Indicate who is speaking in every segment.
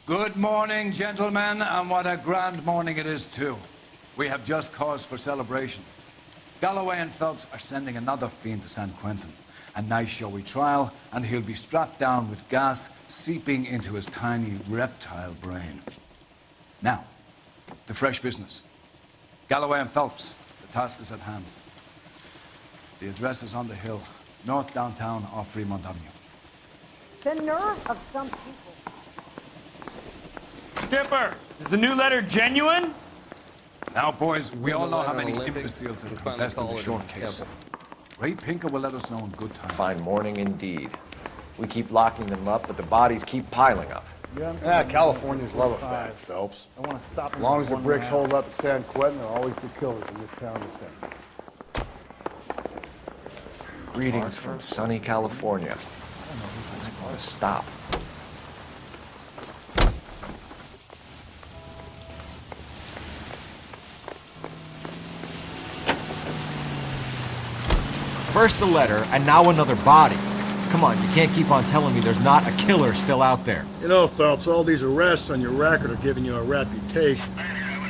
Speaker 1: Good morning, gentlemen, and what a grand morning it is, too. We have just cause for celebration. Galloway and Phelps are sending another fiend to San Quentin. A nice showy trial, and he'll be strapped down with gas seeping into his tiny reptile brain. Now, to fresh business. Galloway and Phelps, the task is at hand. The address is on the hill, north downtown off Fremont Avenue.
Speaker 2: The nerve of some people.
Speaker 3: Skipper, is the new letter genuine?
Speaker 1: Now, boys, we all know how many imbeciles have contested the short case. Ray Pinker will let us know in good time.
Speaker 4: Fine morning indeed. We keep locking them up, but the bodies keep piling up.
Speaker 5: Yeah, Californians love a fact, Phelps. As long as the bricks hold up at San Quentin, there are always the killers in this town to say.
Speaker 4: Greetings from sunny California. I want to stop.
Speaker 6: First the letter, and now another body. Come on, you can't keep on telling me there's not a killer still out there.
Speaker 5: You know, Phelps, all these arrests on your record are giving you a reputation.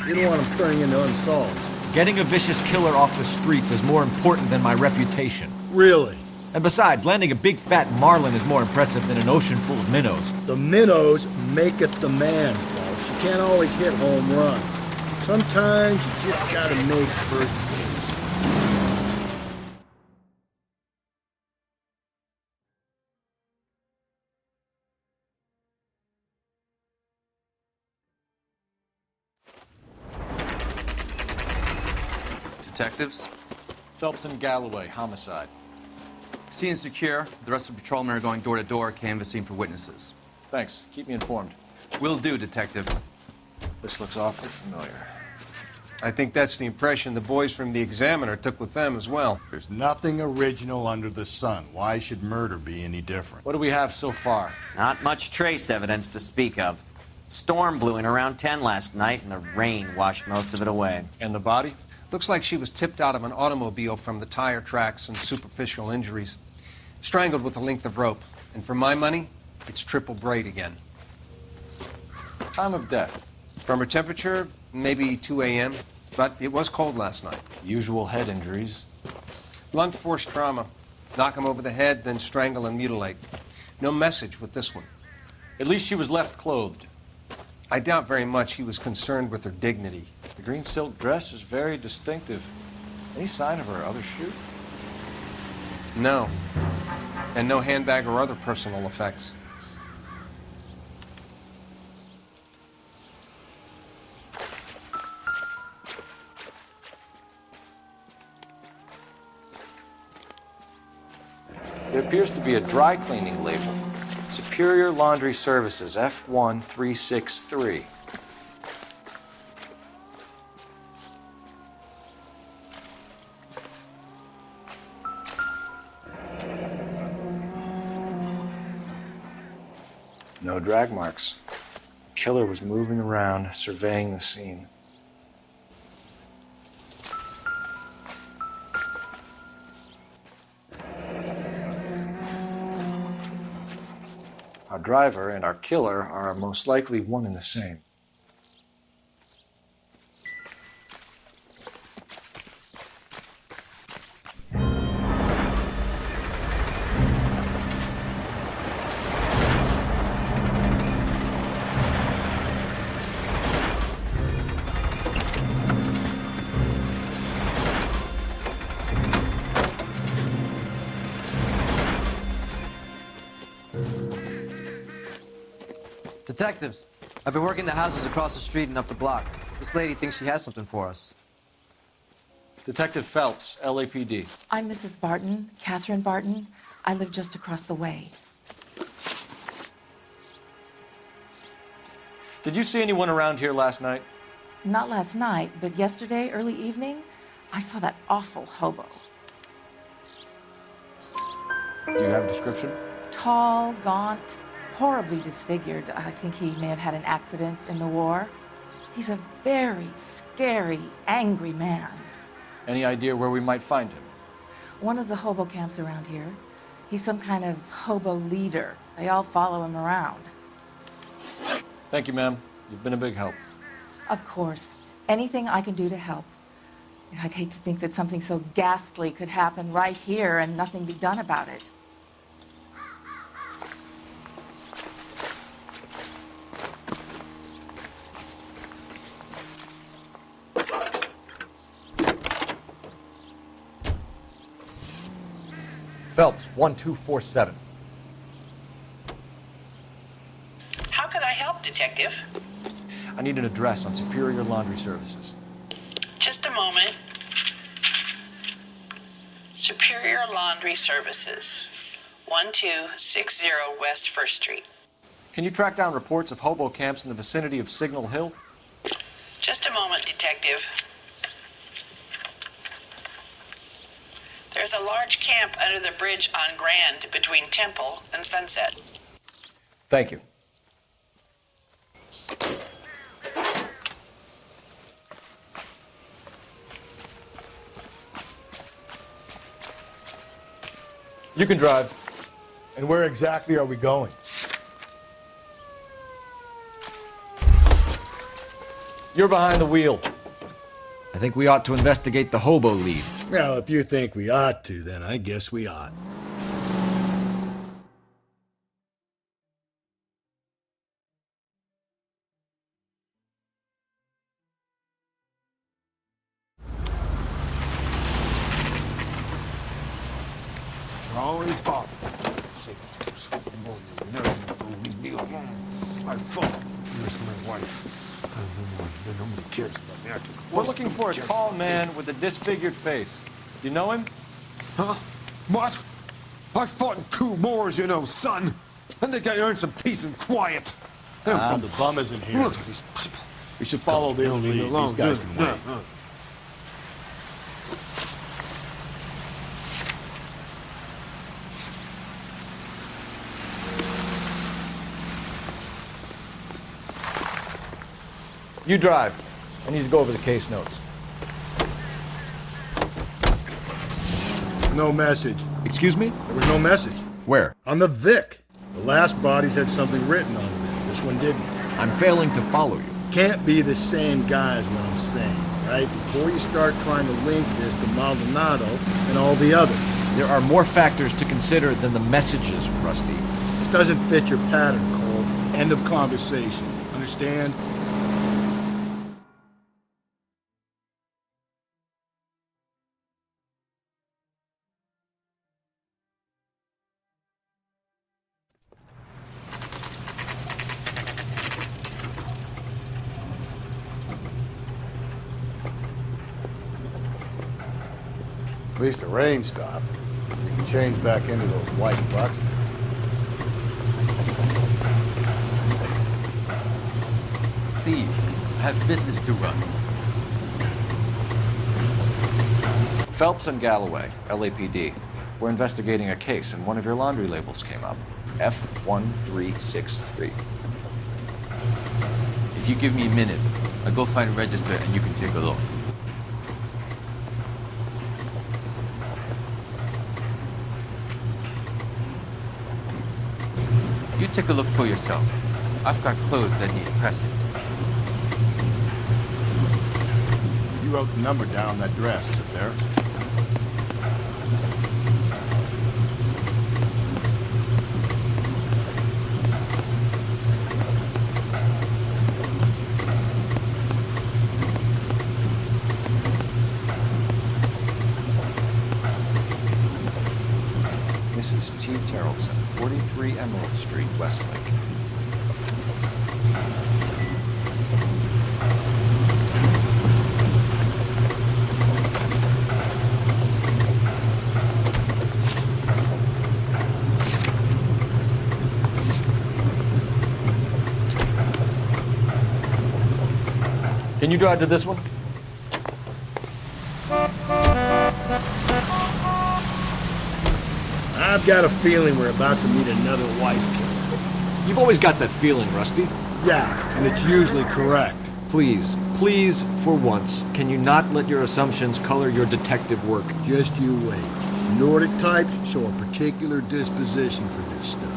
Speaker 5: You don't want them turning into unsolved.
Speaker 6: Getting a vicious killer off the streets is more important than my reputation.
Speaker 5: Really?
Speaker 6: And besides, landing a big fat marlin is more impressive than an ocean full of minnows.
Speaker 5: The minnows make it the man, Phelps. You can't always hit home runs. Sometimes you just gotta make first base.
Speaker 7: Detectives?
Speaker 6: Phelps and Galloway, homicide.
Speaker 7: Scene is secure. The rest of the patrolmen are going door to door, canvassing for witnesses.
Speaker 6: Thanks. Keep me informed.
Speaker 7: Will do, Detective.
Speaker 6: This looks awfully familiar.
Speaker 8: I think that's the impression the boys from the Examiner took with them as well.
Speaker 5: There's nothing original under the sun. Why should murder be any different?
Speaker 6: What do we have so far?
Speaker 9: Not much trace evidence to speak of. Storm blew in around 10 last night, and the rain washed most of it away.
Speaker 6: And the body?
Speaker 8: Looks like she was tipped out of an automobile from the tire tracks and superficial injuries. Strangled with a length of rope. And for my money, it's triple braid again.
Speaker 6: Time of death?
Speaker 8: From her temperature, maybe 2 a.m., but it was cold last night.
Speaker 6: Usual head injuries.
Speaker 8: Blunt force trauma. Knock him over the head, then strangle and mutilate. No message with this one.
Speaker 6: At least she was left clothed.
Speaker 8: I doubt very much he was concerned with her dignity.
Speaker 6: The green silk dress is very distinctive. Any sign of her other shoe?
Speaker 8: No. And no handbag or other personal effects.
Speaker 4: There appears to be a dry cleaning label. Superior Laundry Services, F1363. No drag marks. The killer was moving around, surveying the scene. Our driver and our killer are most likely one and the same.
Speaker 7: Detectives, I've been working the houses across the street and up the block. This lady thinks she has something for us.
Speaker 6: Detective Phelps, LAPD.
Speaker 10: I'm Mrs. Barton, Catherine Barton. I live just across the way.
Speaker 6: Did you see anyone around here last night?
Speaker 10: Not last night, but yesterday, early evening, I saw that awful hobo.
Speaker 6: Do you have a description?
Speaker 10: Tall, gaunt, horribly disfigured. I think he may have had an accident in the war. He's a very scary, angry man.
Speaker 6: Any idea where we might find him?
Speaker 10: One of the hobo camps around here. He's some kind of hobo leader. They all follow him around.
Speaker 4: Thank you, ma'am. You've been a big help.
Speaker 10: Of course. Anything I can do to help. I'd hate to think that something so ghastly could happen right here and nothing be done about it.
Speaker 6: Phelps, 1247.
Speaker 11: How can I help, Detective?
Speaker 4: I need an address on Superior Laundry Services.
Speaker 11: Just a moment. Superior Laundry Services, 1260 West 1st Street.
Speaker 4: Can you track down reports of hobo camps in the vicinity of Signal Hill?
Speaker 11: Just a moment, Detective. There's a large camp under the bridge on Grand between Temple and Sunset.
Speaker 4: Thank you. You can drive.
Speaker 5: And where exactly are we going?
Speaker 4: You're behind the wheel.
Speaker 6: I think we ought to investigate the hobo lead.
Speaker 5: Well, if you think we ought to, then I guess we ought. Always bother. I thought here's my wife. Nobody cares about me. I took
Speaker 4: We're looking for a tall man with a disfigured face. You know him?
Speaker 5: Huh? What? I fought in 2 wars, you know, son. I think I earned some peace and quiet. The bum isn't here. Look at these people. We should follow the lead. These guys can wait.
Speaker 4: You drive. I need to go over the case notes.
Speaker 5: No message.
Speaker 6: Excuse me?
Speaker 5: There was no message.
Speaker 6: Where?
Speaker 5: On the Vic. The last bodies had something written on them. This one didn't.
Speaker 6: I'm failing to follow you.
Speaker 5: Can't be the same guy is what I'm saying, right? Before you start trying to link this to Maldonado and all the others.
Speaker 6: There are more factors to consider than the messages, Rusty.
Speaker 5: This doesn't fit your pattern, Cole. End of conversation. Understand? At least the rain stopped. You can change back into those white bucks.
Speaker 12: Please, I have business to run.
Speaker 4: Phelps and Galloway, LAPD. We're investigating a case, and one of your laundry labels came up. F1363.
Speaker 12: If you give me a minute, I'll go find a register and you can take a look. You take a look for yourself. I've got clothes that need pressing.
Speaker 5: You wrote the number down on that dress, is it there?
Speaker 4: Mrs. T. Terrellson, 43 Emerald Street, Westlake. Can you drive to this one?
Speaker 5: I've got a feeling we're about to meet another wife killer.
Speaker 6: You've always got that feeling, Rusty.
Speaker 5: Yeah, and it's usually correct.
Speaker 6: Please, please, for once, can you not let your assumptions color your detective work?
Speaker 5: Just you wait. Nordic types show a particular disposition for this stuff.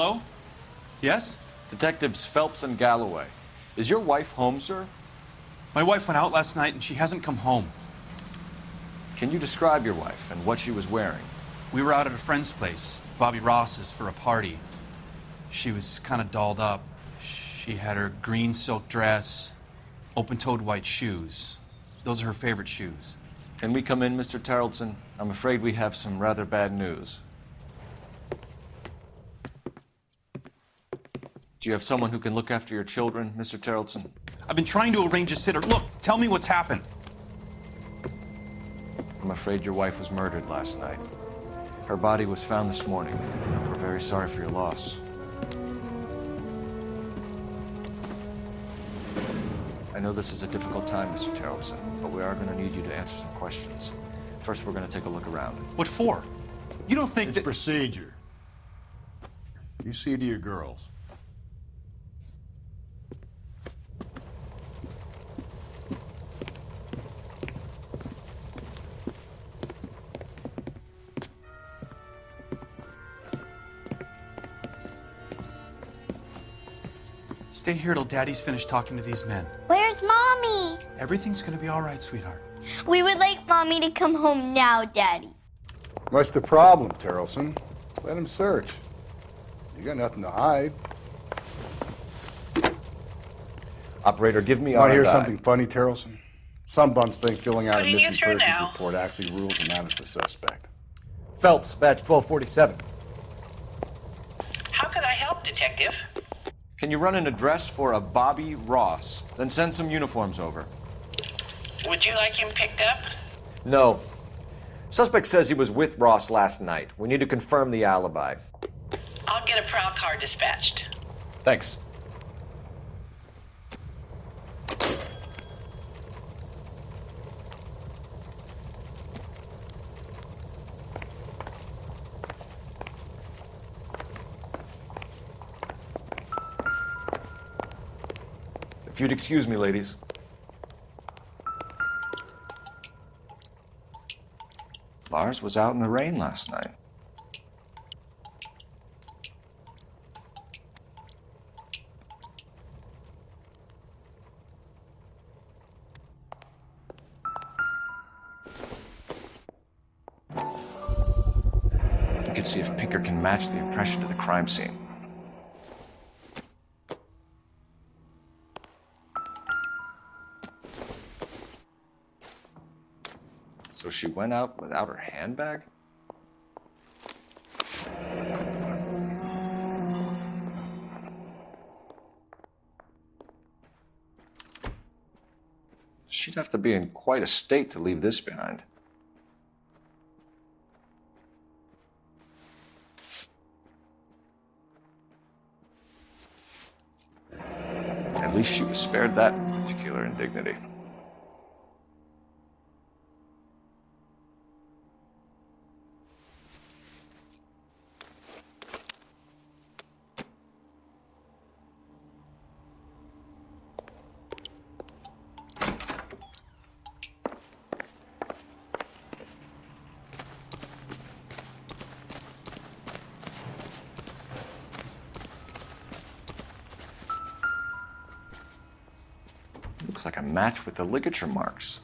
Speaker 3: Hello? Yes?
Speaker 4: Detectives Phelps and Galloway. Is your wife home, sir?
Speaker 3: My wife went out last night and she hasn't come home.
Speaker 4: Can you describe your wife and what she was wearing?
Speaker 3: We were out at a friend's place, Bobby Ross's, for a party. She was kind of dolled up. She had her green silk dress, open-toed white shoes. Those are her favorite shoes.
Speaker 4: Can we come in, Mr. Tarleton? I'm afraid we have some rather bad news. Do you have someone who can look after your children, Mr. Tarleton?
Speaker 3: I've been trying to arrange a sitter. Look, tell me what's happened.
Speaker 4: I'm afraid your wife was murdered last night. Her body was found this morning. We're very sorry for your loss. I know this is a difficult time, Mr. Tarleton, but we are going to need you to answer some questions. First, we're going to take a look around.
Speaker 3: What for? You don't think
Speaker 5: It's procedure. You see to your girls.
Speaker 3: Stay here till Daddy's finished talking to these men.
Speaker 13: Where's Mommy?
Speaker 3: Everything's gonna be all right, sweetheart.
Speaker 13: We would like Mommy to come home now, Daddy.
Speaker 14: What's the problem, Tarleton? Let him search. You got nothing to hide.
Speaker 4: Operator, give me
Speaker 14: Want to hear
Speaker 4: RFI.
Speaker 14: something funny, Tarleton? Some bums think filling out a
Speaker 11: Putting you
Speaker 14: missing
Speaker 11: through
Speaker 14: persons
Speaker 11: now.
Speaker 14: report actually rules him out as the suspect.
Speaker 6: Phelps, badge 1247.
Speaker 11: How could I help, Detective?
Speaker 4: Can you run an address for a Bobby Ross? Then send some uniforms over.
Speaker 11: Would you like him picked up?
Speaker 4: No. Suspect says he was with Ross last night. We need to confirm the alibi.
Speaker 11: I'll get a prowl car dispatched.
Speaker 4: Thanks. If you'd excuse me, ladies. Lars was out in the rain last night. We can see if Pinker can match the impression to the crime scene. So she went out without her handbag? She'd have to be in quite a state to leave this behind. At least she was spared that particular indignity. Looks like a match with the ligature marks.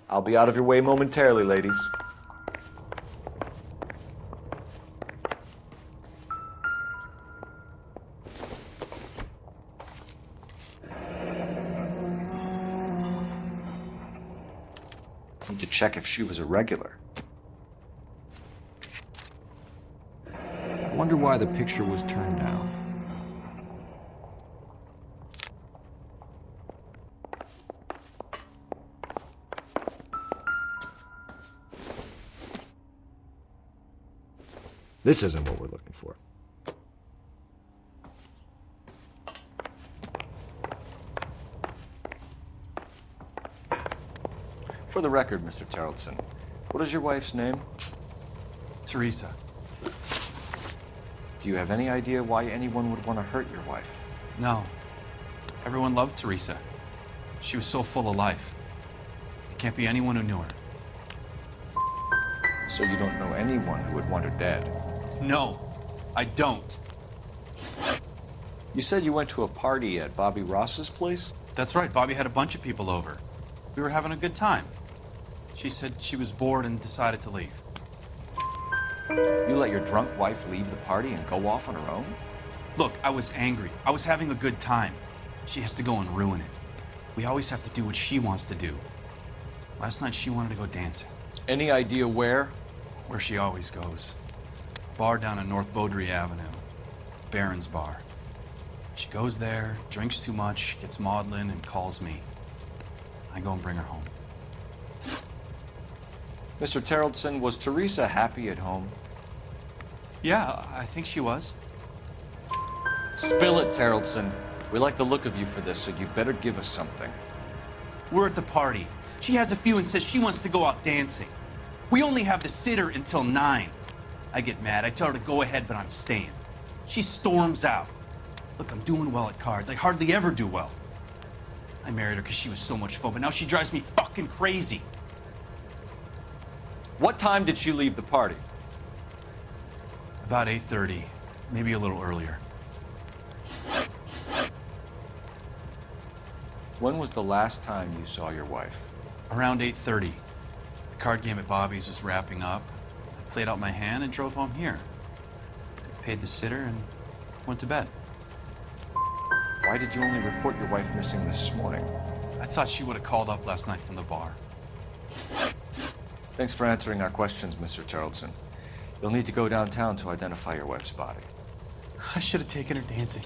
Speaker 4: I'll be out of your way momentarily, ladies. Need to check if she was a regular.
Speaker 6: I wonder why the picture was turned down. This isn't what we're looking for.
Speaker 4: For the record, Mr. Tarleton, what is your wife's name?
Speaker 3: Teresa.
Speaker 4: Do you have any idea why anyone would want to hurt your wife?
Speaker 3: No. Everyone loved Teresa. She was so full of life. It can't be anyone who knew her.
Speaker 4: So you don't know anyone who would want her dead?
Speaker 3: No, I don't.
Speaker 4: You said you went to a party at Bobby Ross's place?
Speaker 3: That's right. Bobby had a bunch of people over. We were having a good time. She said she was bored and decided to leave.
Speaker 4: You let your drunk wife leave the party and go off on her own?
Speaker 3: Look, I was angry. I was having a good time. She has to go and ruin it. We always have to do what she wants to do. Last night she wanted to go dancing.
Speaker 4: Any idea where?
Speaker 3: Where she always goes. Bar down on North Beaudry Avenue. Barron's Bar. She goes there, drinks too much, gets maudlin, and calls me. I go and bring her home.
Speaker 4: Mr. Terrelson, was Teresa happy at home?
Speaker 3: Yeah, I think she was.
Speaker 4: Spill it, Terrelson. We like the look of you for this, so you better give us something.
Speaker 3: We're at the party. She has a few and says she wants to go out dancing. We only have the sitter until 9. I get mad. I tell her to go ahead, but I'm staying. She storms out. Look, I'm doing well at cards. I hardly ever do well. I married her because she was so much fun, but now she drives me fucking crazy.
Speaker 4: What time did she leave the party?
Speaker 3: About 8:30, maybe a little earlier.
Speaker 4: When was the last time you saw your wife?
Speaker 3: Around 8:30. The card game at Bobby's was wrapping up. I played out my hand and drove home here. Paid the sitter and went to bed.
Speaker 4: Why did you only report your wife missing this morning?
Speaker 3: I thought she would have called up last night from the bar.
Speaker 4: Thanks for answering our questions, Mr. Terrelson. You'll need to go downtown to identify your wife's body.
Speaker 3: I should have taken her dancing.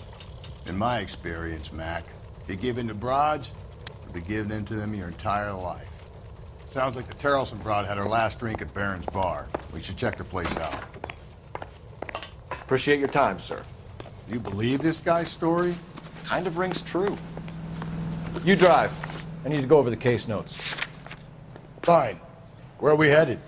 Speaker 14: In my experience, Mac, if you give in to broads, you'll be giving in to them your entire life. Sounds like the Terrelson broad had her last drink at Barron's Bar. We should check the place out.
Speaker 4: Appreciate your time, sir.
Speaker 14: You believe this guy's story?
Speaker 4: Kind of rings true. You drive. I need to go over the case notes.
Speaker 14: Fine. Where are we headed?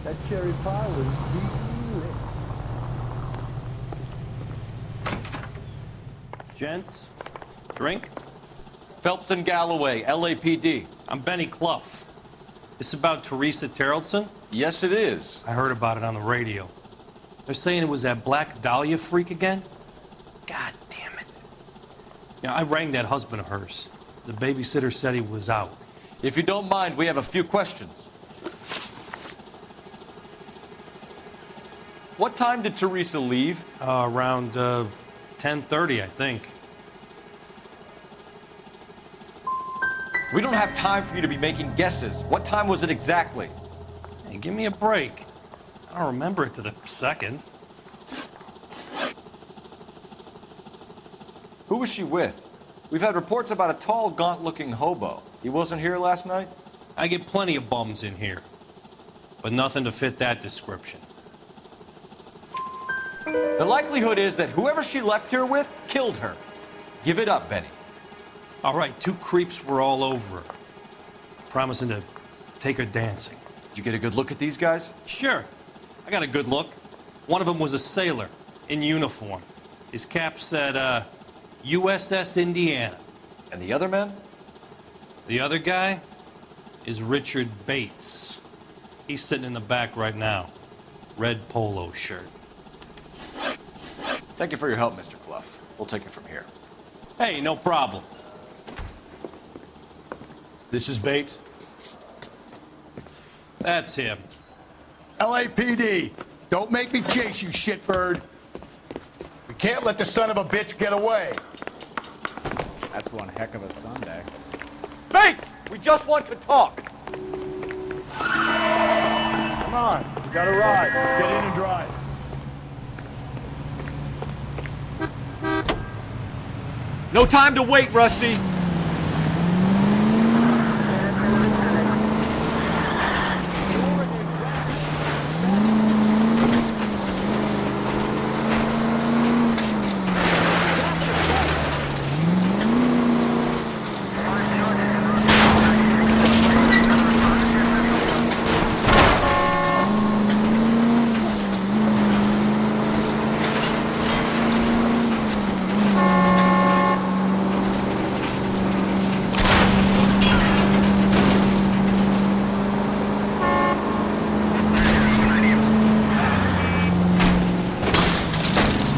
Speaker 5: That cherry pie was really lit.
Speaker 15: Gents, drink?
Speaker 4: Phelps and Galloway, LAPD.
Speaker 15: I'm Benny Clough. This about Teresa Terrelson?
Speaker 4: Yes, it is.
Speaker 15: I heard about it on the radio. They're saying it was that Black Dahlia freak again? God damn it. Yeah, I rang that husband of hers. The babysitter said he was out.
Speaker 4: If you don't mind, we have a few questions. What time did Teresa leave?
Speaker 15: Around 10:30, I think.
Speaker 4: We don't have time for you to be making guesses. What time was it exactly?
Speaker 15: Hey, give me a break. I don't remember it to the second.
Speaker 4: Who was she with? We've had reports about a tall, gaunt-looking hobo. He wasn't here last night?
Speaker 15: I get plenty of bums in here, but nothing to fit that description.
Speaker 4: The likelihood is that whoever she left here with killed her. Give it up, Benny.
Speaker 15: All right, 2 creeps were all over her, promising to take her dancing.
Speaker 4: You get a good look at these guys?
Speaker 15: Sure. I got a good look. One of them was a sailor in uniform. His cap said, USS Indiana.
Speaker 4: And the other man?
Speaker 15: The other guy is Richard Bates. He's sitting in the back right now. Red polo shirt.
Speaker 4: Thank you for your help, Mr. Clough. We'll take it from here.
Speaker 15: Hey, no problem.
Speaker 14: This is Bates?
Speaker 15: That's him.
Speaker 14: LAPD, don't make me chase you, shitbird. We can't let the son of a bitch get away.
Speaker 16: That's one heck of a Sunday.
Speaker 4: Bates! We just want to talk!
Speaker 5: Come on, you got a ride. Get in and drive.
Speaker 6: No time to wait, Rusty!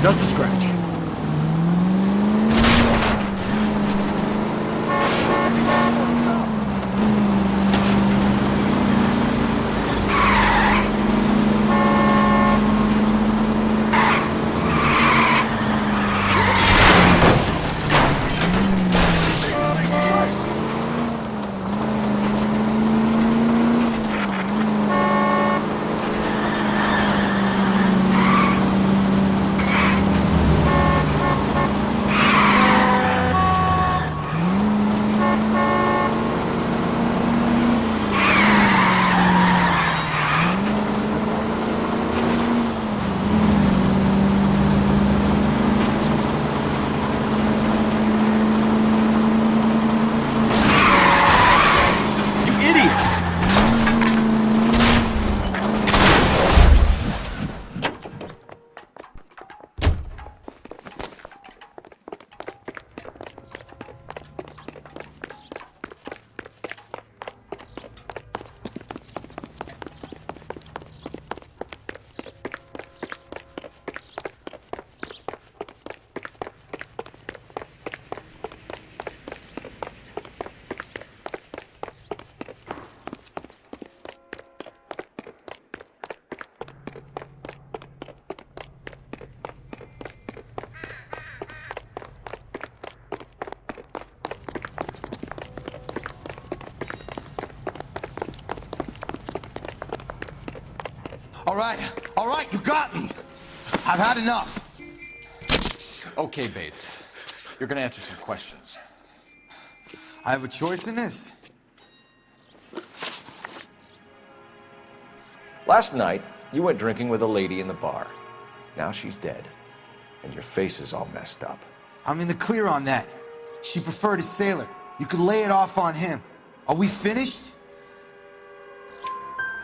Speaker 5: Just a scratch. All right, you got me. I've had enough.
Speaker 4: Okay, Bates. You're gonna answer some questions.
Speaker 5: I have a choice in this.
Speaker 4: Last night, you went drinking with a lady in the bar. Now she's dead, and your face is all messed up.
Speaker 5: I'm in the clear on that. She preferred a sailor. You could lay it off on him. Are we finished?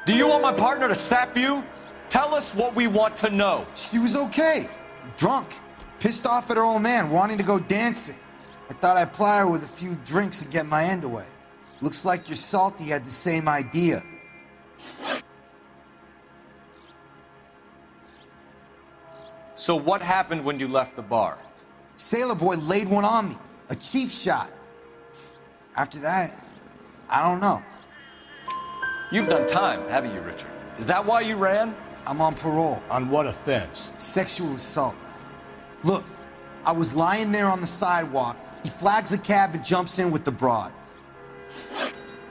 Speaker 4: Do you want my partner to sap you? Tell us what we want to know.
Speaker 5: She was okay. Drunk. Pissed off at her old man, wanting to go dancing. I thought I'd ply her with a few drinks and get my end away. Looks like your Salty had the same idea.
Speaker 4: So what happened when you left the bar?
Speaker 5: Sailor boy laid one on me. A cheap shot. After that, I don't know.
Speaker 4: You've done time, haven't you, Richard? Is that why you ran?
Speaker 5: I'm on parole.
Speaker 14: On what offense?
Speaker 5: Sexual assault. Look, I was lying there on the sidewalk. He flags a cab and jumps in with the broad.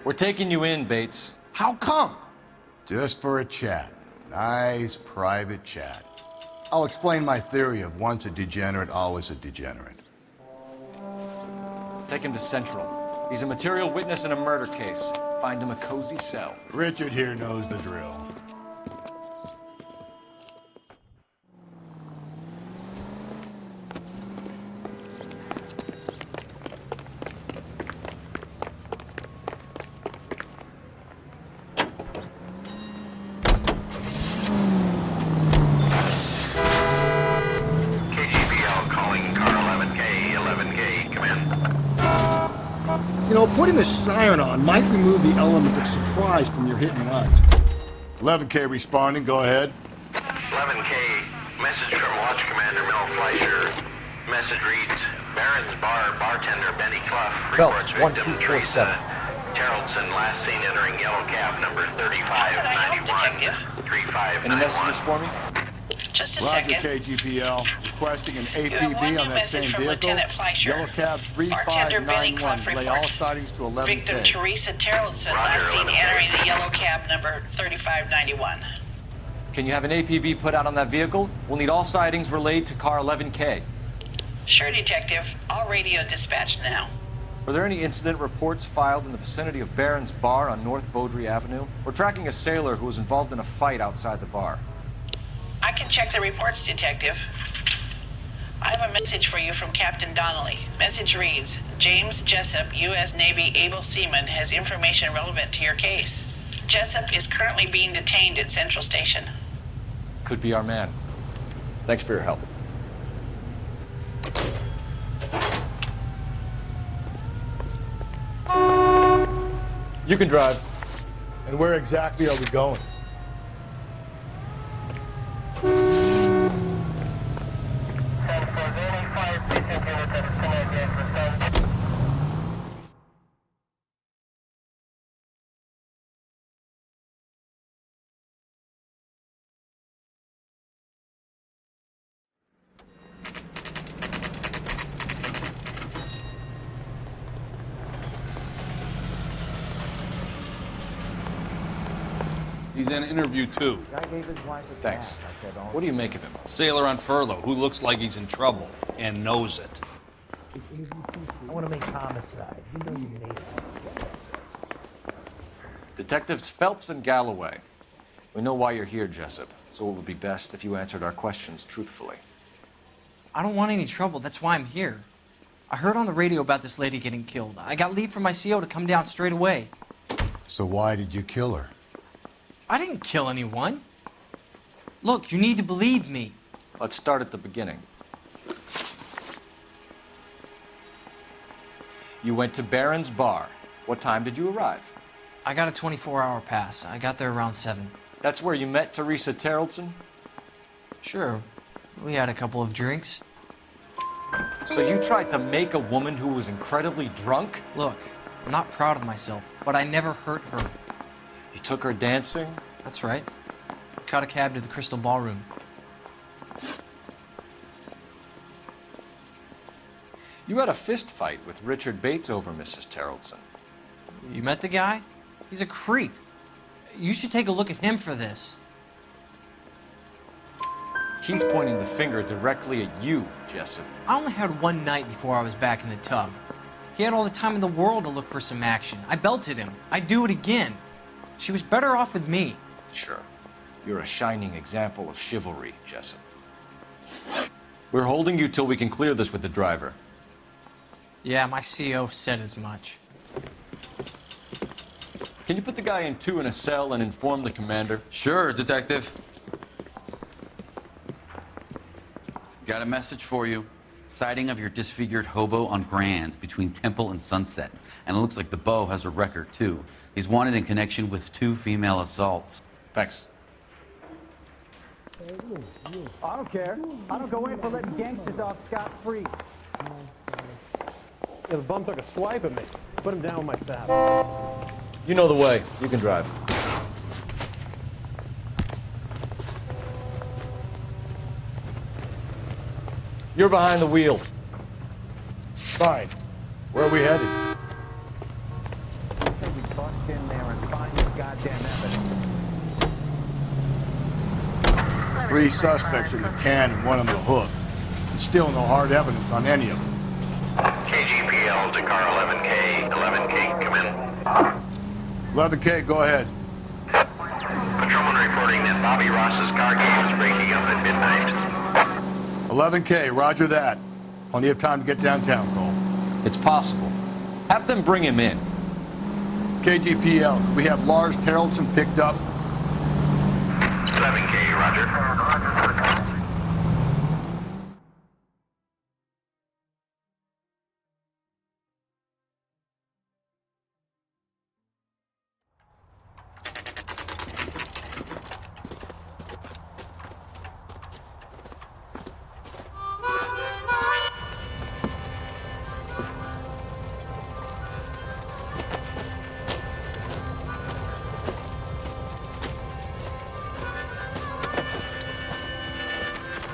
Speaker 4: We're taking you in, Bates.
Speaker 5: How come?
Speaker 14: Just for a chat. Nice private chat. I'll explain my theory of once a degenerate, always a degenerate.
Speaker 4: Take him to Central. He's a material witness in a murder case. Find him a cozy cell.
Speaker 14: Richard here knows the drill.
Speaker 5: You know, putting the siren on might remove the element of surprise from your hit and runs.
Speaker 14: 11K responding, go ahead.
Speaker 17: 11K, message from Watch Commander Mel Fleischer. Message reads, Barron's Bar bartender Benny Clough reports victim Teresa Terrellson last seen entering yellow cab number 3591. 3591.
Speaker 4: Any messages for me?
Speaker 11: Just a
Speaker 14: Roger,
Speaker 11: second.
Speaker 14: KGPL. Requesting an
Speaker 11: You have one
Speaker 14: APB
Speaker 11: new
Speaker 14: on that
Speaker 11: message
Speaker 14: same
Speaker 11: from
Speaker 14: vehicle.
Speaker 11: Lieutenant Fleischer.
Speaker 14: Yellow cab
Speaker 11: Bartender Benny
Speaker 14: 3591.
Speaker 11: Clough
Speaker 14: Lay all
Speaker 11: reports
Speaker 14: sightings to 11K.
Speaker 11: Victim Teresa Terrellson last seen entering the yellow cab number 3591.
Speaker 4: Can you have an APB put out on that vehicle? We'll need all sightings relayed to car 11K.
Speaker 11: Sure, Detective. All radio dispatched now.
Speaker 4: Were there any incident reports filed in the vicinity of Barron's Bar on North Beaudry Avenue? We're tracking a sailor who was involved in a fight outside the bar.
Speaker 11: I can check the reports, Detective. I have a message for you from Captain Donnelly. Message reads, James Jessup, U.S. Navy able seaman, has information relevant to your case. Jessup is currently being detained at Central Station.
Speaker 4: Could be our man. Thanks for your help. You can drive.
Speaker 14: And where exactly are we going?
Speaker 18: He's in interview too.
Speaker 4: Thanks. What do you make of him?
Speaker 18: Sailor on furlough who looks like he's in trouble and knows it.
Speaker 19: I want to make homicide. You know you made it.
Speaker 4: Detectives Phelps and Galloway. We know why you're here, Jessup, so it would be best if you answered our questions truthfully.
Speaker 20: I don't want any trouble. That's why I'm here. I heard on the radio about this lady getting killed. I got leave from my CO to come down straight away.
Speaker 14: So why did you kill her?
Speaker 20: I didn't kill anyone. Look, you need to believe me.
Speaker 4: Let's start at the beginning. You went to Barron's Bar. What time did you arrive?
Speaker 20: I got a 24-hour pass. I got there around 7.
Speaker 4: That's where you met Teresa Terrellson?
Speaker 20: Sure. We had a couple of drinks.
Speaker 4: So you tried to make a woman who was incredibly drunk?
Speaker 20: Look, I'm not proud of myself, but I never hurt her.
Speaker 4: You took her dancing?
Speaker 20: That's right. Caught a cab to the Crystal Ballroom.
Speaker 4: You had a fist fight with Richard Bates over Mrs. Terrellson.
Speaker 20: You met the guy? He's a creep. You should take a look at him for this.
Speaker 4: He's pointing the finger directly at you, Jessup.
Speaker 20: I only had one night before I was back in the tub. He had all the time in the world to look for some action. I belted him. I'd do it again. She was better off with me.
Speaker 4: Sure. You're a shining example of chivalry, Jessup. We're holding you till we can clear this with the driver.
Speaker 20: Yeah, my CO said as much.
Speaker 4: Can you put the guy in 2 in a cell and inform the commander?
Speaker 12: Sure, Detective. Got a message for you. Sighting of your disfigured hobo on Grand between Temple and Sunset. And it looks like the Beau has a record, too. He's wanted in connection with 2 female assaults.
Speaker 4: Thanks.
Speaker 21: I don't care. I don't go in for letting gangsters off scot-free.
Speaker 15: Yeah, the bum took a swipe at me. Put him down with my saddle.
Speaker 4: You know the way. You can drive. You're behind the wheel.
Speaker 14: Fine. Where are we headed?
Speaker 21: I say we bust in there and find this goddamn evidence.
Speaker 14: 3 suspects in the can and 1 on the hook. And still no hard evidence on any of them.
Speaker 17: KGPL to car 11K. 11K, come in.
Speaker 14: 11K, go ahead.
Speaker 17: Patrolman reporting that Bobby Ross's car game is breaking up at midnight.
Speaker 14: 11K, roger that. Plenty of time to get downtown, Cole.
Speaker 4: It's possible. Have them bring him in.
Speaker 14: KGPL, we have Lars Terrellson picked up.
Speaker 17: 11K, roger.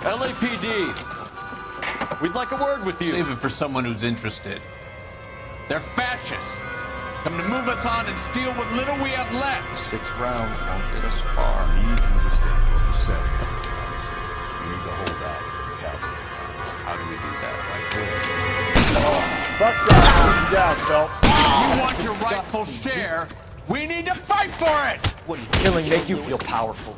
Speaker 4: LAPD, we'd like a word with you.
Speaker 18: Save it for someone who's interested. They're fascists. Come to move us on and steal what little we have left.
Speaker 14: 6 rounds won't get us far. We need to understand what we said. We need to hold out. We have. How do we
Speaker 12: do that like this.
Speaker 14: Buckshot, keep you down, Phelps.
Speaker 18: You want your rightful share? We need to fight for it!
Speaker 4: What do you killing make you feel powerful?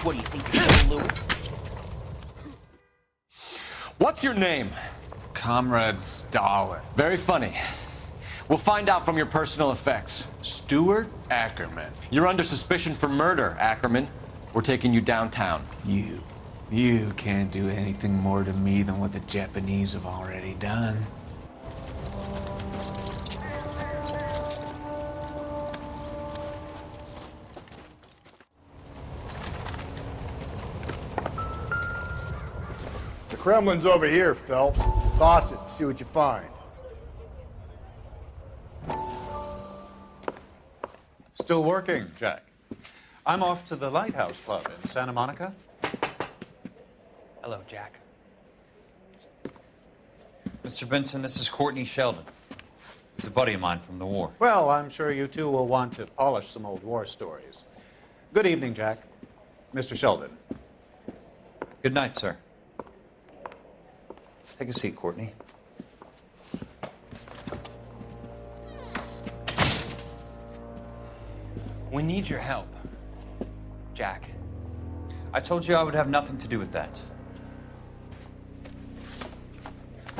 Speaker 17: What do you think you're doing, Lewis?
Speaker 4: What's your name?
Speaker 18: Comrade Stalin.
Speaker 4: Very funny. We'll find out from your personal effects.
Speaker 18: Stuart Ackerman.
Speaker 4: You're under suspicion for murder, Ackerman. We're taking you downtown.
Speaker 18: You can't do anything more to me than what the Japanese have already done.
Speaker 14: The Kremlin's over here, Phelps. Toss it, see what you find.
Speaker 2: Still working, Jack. I'm off to the Lighthouse Club in Santa Monica.
Speaker 20: Hello, Jack.
Speaker 12: Mr. Benson, this is Courtney Sheldon. He's a buddy of mine from the war.
Speaker 2: Well, I'm sure you two will want to polish some old war stories. Good evening, Jack. Mr. Sheldon.
Speaker 12: Good night, sir. Take a seat, Courtney.
Speaker 20: We need your help, Jack.
Speaker 12: I told you I would have nothing to do with that.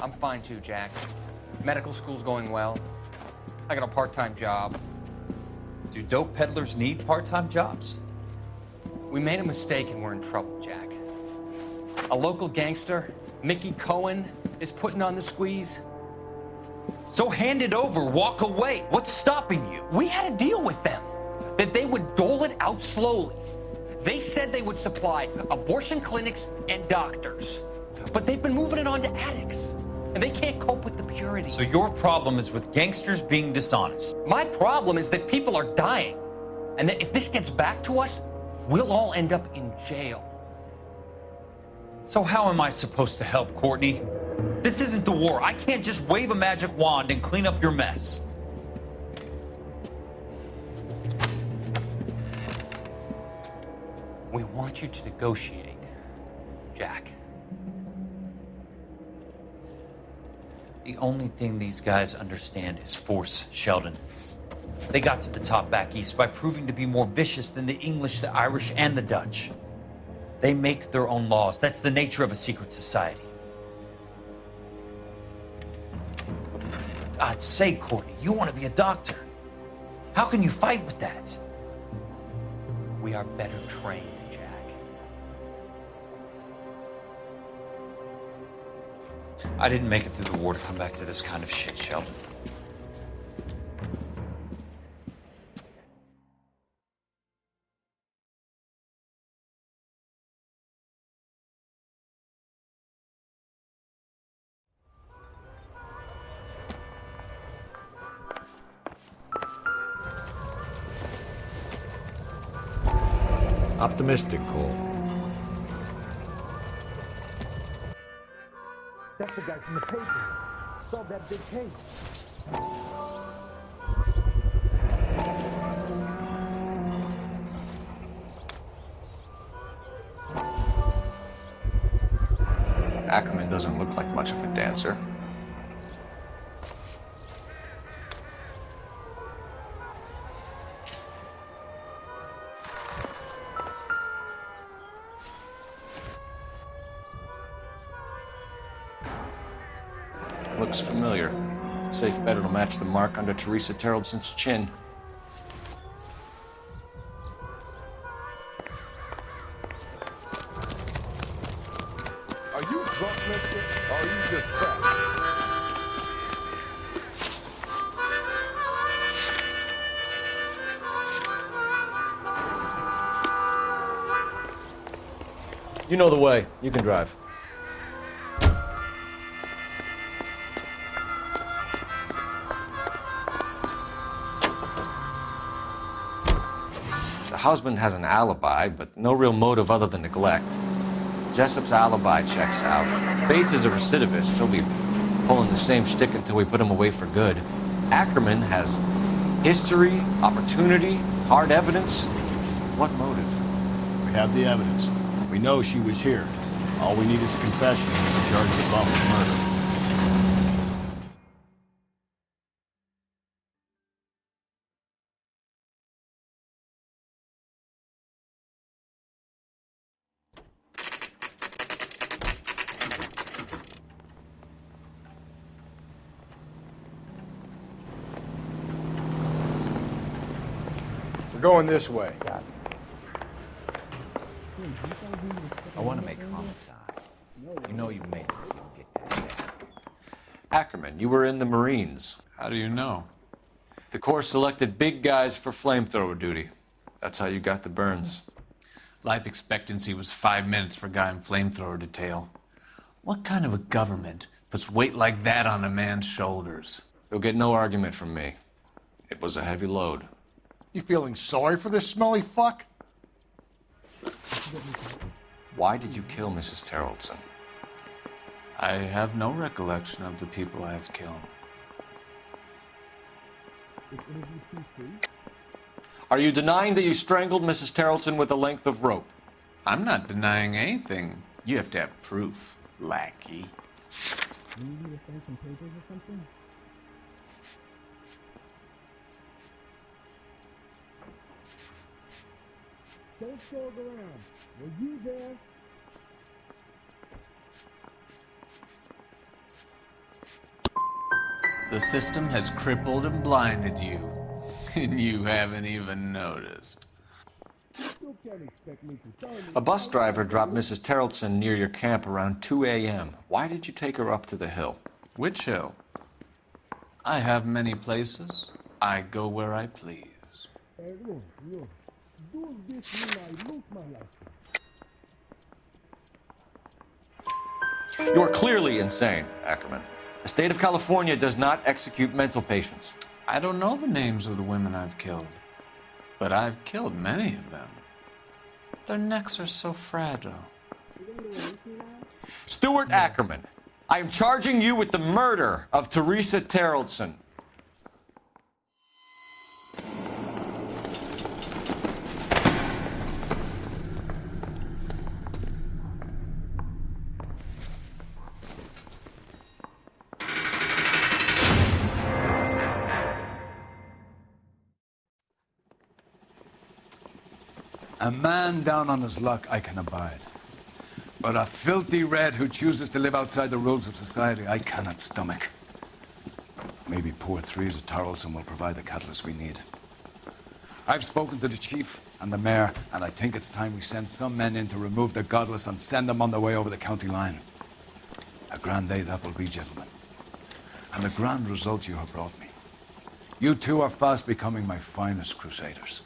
Speaker 20: I'm fine too, Jack. Medical school's going well. I got a part-time job.
Speaker 12: Do dope peddlers need part-time jobs?
Speaker 20: We made a mistake and we're in trouble, Jack. A local gangster, Mickey Cohen, is putting on the squeeze.
Speaker 12: So hand it over, walk away. What's stopping you?
Speaker 20: We had a deal with them that they would dole it out slowly. They said they would supply abortion clinics and doctors, but they've been moving it on to addicts, and they can't cope with the purity.
Speaker 12: So your problem is with gangsters being dishonest.
Speaker 20: My problem is that people are dying, and that if this gets back to us, we'll all end up in jail.
Speaker 12: So how am I supposed to help, Courtney? This isn't the war. I can't just wave a magic wand and clean up your mess.
Speaker 20: We want you to negotiate, Jack.
Speaker 12: The only thing these guys understand is force, Sheldon. They got to the top back east by proving to be more vicious than the English, the Irish, and the Dutch. They make their own laws. That's the nature of a secret society. God's sake, Courtney, you want to be a doctor. How can you fight with that?
Speaker 20: We are better trained, Jack.
Speaker 12: I didn't make it through the war to come back to this kind of shit, Sheldon.
Speaker 6: Optimistic, Cole.
Speaker 21: That's the guy from the paper. Solved that big case.
Speaker 4: Ackerman doesn't look like much of a dancer. Looks familiar. Safe bet it'll match the mark under Teresa Terreldson's chin.
Speaker 5: Are you drunk, mister? Or are you just fat?
Speaker 4: You know the way. You can drive. husband has an alibi, but no real motive other than neglect. Jessup's alibi checks out. Bates is a recidivist. He'll be pulling the same shtick until we put him away for good. Ackerman has history, opportunity, hard evidence. What motive?
Speaker 14: We have the evidence. We know she was here. All we need is a confession and charge the bum with murder. We're going this way.
Speaker 6: I want to make homicide. You know you made it. You don't get that fast.
Speaker 4: Ackerman, you were in the Marines.
Speaker 18: How do you know?
Speaker 4: The Corps selected big guys for flamethrower duty. That's how you got the burns.
Speaker 3: Life expectancy was 5 minutes for a guy in flamethrower detail. What kind of a government puts weight like that on a man's shoulders?
Speaker 4: You'll get no argument from me. It was a heavy load.
Speaker 14: You feeling sorry for this smelly fuck?
Speaker 4: Why did you kill Mrs. Terrellson?
Speaker 3: I have no recollection of the people I have killed.
Speaker 4: Are you denying that you strangled Mrs. Terrellson with a length of rope?
Speaker 3: I'm not denying anything. You have to have proof, lackey.
Speaker 19: You need me to send some papers or something? Don't stalk around. Were you there?
Speaker 3: The system has crippled and blinded you, and you haven't even noticed.
Speaker 19: You can't expect me to tell you.
Speaker 4: A bus driver dropped Mrs. Terrellson near your camp around 2 a.m. Why did you take her up to the hill?
Speaker 3: Which hill? I have many places. I go where I please.
Speaker 19: Hey, look. Do this when I lose my life.
Speaker 4: You're clearly insane, Ackerman. The state of California does not execute mental patients.
Speaker 3: I don't know the names of the women I've killed, but I've killed many of them. Their necks are so fragile.
Speaker 4: Stuart Ackerman, I am charging you with the murder of Teresa Terrellson.
Speaker 18: A man down on his luck I can abide. But a filthy red who chooses to live outside the rules of society I cannot stomach. Maybe poor Teresa Terrellson will provide the catalyst we need. I've spoken to the chief and the mayor, and I think it's time we send some men in to remove the godless and send them on their way over the county line. A grand day that will be, gentlemen. And a grand result you have brought me. You two are fast becoming my finest crusaders.